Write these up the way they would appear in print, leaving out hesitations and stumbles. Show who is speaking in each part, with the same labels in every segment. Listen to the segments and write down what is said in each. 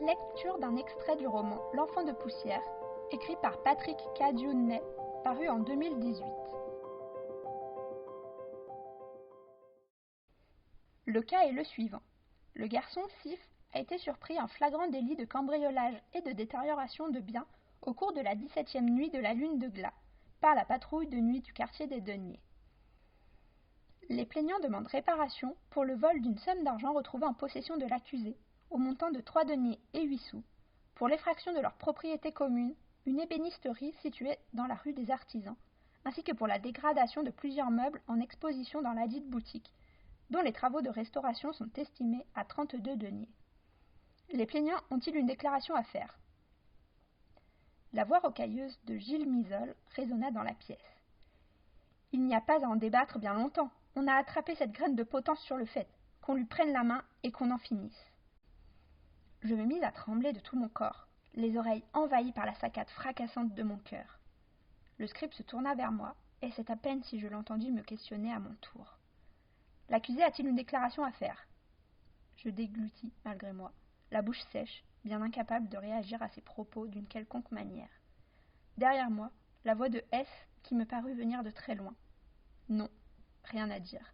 Speaker 1: Lecture d'un extrait du roman L'enfant de poussière, écrit par Patrick Cadieux-Ney, paru en 2018. Le cas est le suivant. Le garçon Sif a été surpris en flagrant délit de cambriolage et de détérioration de biens au cours de la 17e nuit de la lune de glas, par la patrouille de nuit du quartier des Deniers. Les plaignants demandent réparation pour le vol d'une somme d'argent retrouvée en possession de l'accusé, au montant de 3 deniers et 8 sous, pour l'effraction de leur propriété commune, une ébénisterie située dans la rue des Artisans, ainsi que pour la dégradation de plusieurs meubles en exposition dans ladite boutique, dont les travaux de restauration sont estimés à 32 deniers. Les plaignants ont-ils une déclaration à faire? La voix rocailleuse de Gilles Misol résonna dans la pièce. Il n'y a pas à en débattre bien longtemps. On a attrapé cette graine de potence sur le fait, qu'on lui prenne la main et qu'on en finisse. Je me mis à trembler de tout mon corps, les oreilles envahies par la saccade fracassante de mon cœur. Le scribe se tourna vers moi, et c'est à peine si je l'entendis me questionner à mon tour. L'accusé a-t-il une déclaration à faire? Je déglutis, malgré moi, la bouche sèche, bien incapable de réagir à ces propos d'une quelconque manière. Derrière moi, la voix de S qui me parut venir de très loin. Non, rien à dire.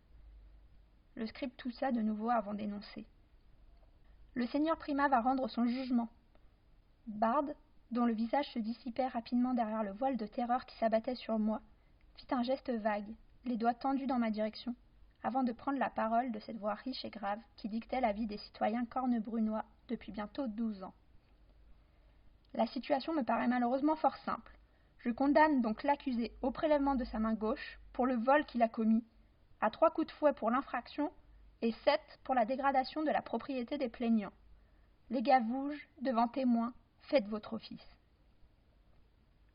Speaker 1: Le scribe toussa de nouveau avant d'énoncer. Le seigneur Prima va rendre son jugement. Bard, dont le visage se dissipait rapidement derrière le voile de terreur qui s'abattait sur moi, fit un geste vague, les doigts tendus dans ma direction, avant de prendre la parole de cette voix riche et grave qui dictait la vie des citoyens cornebrunois depuis bientôt 12 ans. La situation me paraît malheureusement fort simple. Je condamne donc l'accusé au prélèvement de sa main gauche pour le vol qu'il a commis, à 3 coups de fouet pour l'infraction et 7 pour la dégradation de la propriété des plaignants. Les gars Vouges, devant témoins, faites votre office.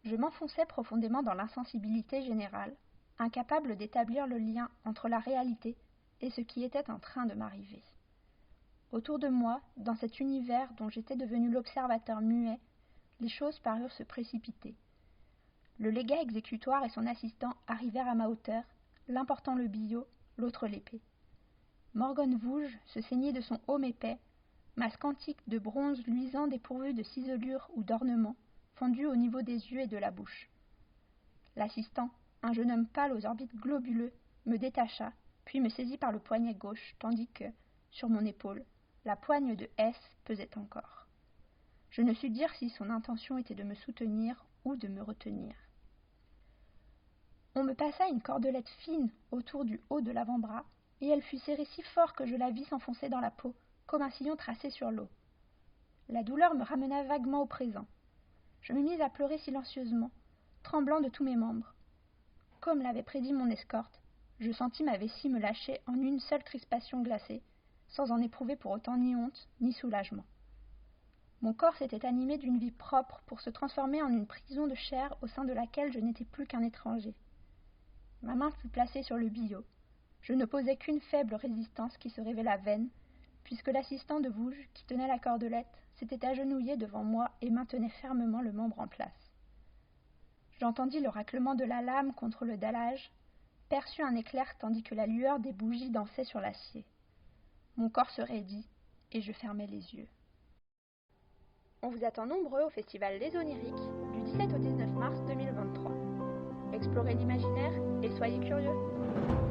Speaker 1: Je m'enfonçais profondément dans l'insensibilité générale, incapable d'établir le lien entre la réalité et ce qui était en train de m'arriver. Autour de moi, dans cet univers dont j'étais devenu l'observateur muet, les choses parurent se précipiter. Le légat exécutoire et son assistant arrivèrent à ma hauteur, l'un portant le billot, l'autre l'épée. Morgan Vouge se ceignit de son haume épais, masque antique de bronze luisant dépourvu de ciselure ou d'ornement, fendu au niveau des yeux et de la bouche. L'assistant, un jeune homme pâle aux orbites globuleux, me détacha, puis me saisit par le poignet gauche, tandis que, sur mon épaule, la poigne de S pesait encore. Je ne sus dire si son intention était de me soutenir ou de me retenir. On me passa une cordelette fine autour du haut de l'avant-bras, et elle fut serrée si fort que je la vis s'enfoncer dans la peau, comme un sillon tracé sur l'eau. La douleur me ramena vaguement au présent. Je me mis à pleurer silencieusement, tremblant de tous mes membres. Comme l'avait prédit mon escorte, je sentis ma vessie me lâcher en une seule crispation glacée, sans en éprouver pour autant ni honte, ni soulagement. Mon corps s'était animé d'une vie propre pour se transformer en une prison de chair au sein de laquelle je n'étais plus qu'un étranger. Ma main fut placée sur le billot. Je n'opposais qu'une faible résistance qui se révéla vaine, puisque l'assistant de Vouge, qui tenait la cordelette, s'était agenouillé devant moi et maintenait fermement le membre en place. J'entendis le raclement de la lame contre le dallage, perçus un éclair tandis que la lueur des bougies dansait sur l'acier. Mon corps se raidit et je fermai les yeux. On vous attend nombreux au festival Les Oniriques du 17 au 19 mars 2023. Explorez l'imaginaire et soyez curieux.